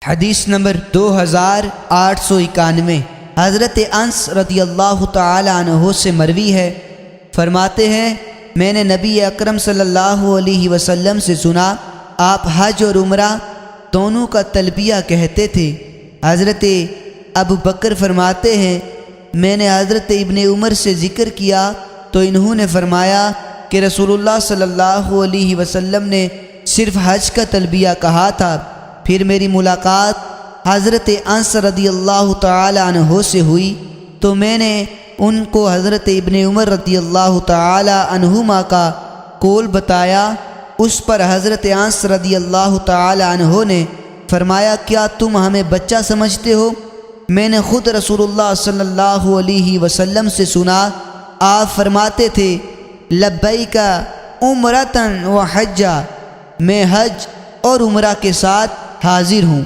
حدیث نمبر 2891 حضرت انس رضی اللہ تعالی عنہ سے مروی ہے، فرماتے ہیں میں نے نبی اکرم صلی اللہ علیہ وسلم سے سنا آپ حج اور عمرہ دونوں کا تلبیہ کہتے تھے۔ حضرت ابو بکر فرماتے ہیں میں نے حضرت ابن عمر سے ذکر کیا تو انہوں نے فرمایا کہ رسول اللہ صلی اللہ علیہ وسلم نے صرف حج کا تلبیہ کہا تھا۔ پھر میری ملاقات حضرت انس رضی اللہ تعالی عنہ سے ہوئی تو میں نے ان کو حضرت ابن عمر رضی اللہ تعالی عنہما کا قول بتایا۔ اس پر حضرت انس رضی اللہ تعالی عنہ نے فرمایا کیا تم ہمیں بچہ سمجھتے ہو؟ میں نے خود رسول اللہ صلی اللہ علیہ وسلم سے سنا آپ فرماتے تھے لبیک عمرۃ و حجہ، میں حج اور عمرہ کے ساتھ حاضر ہوں۔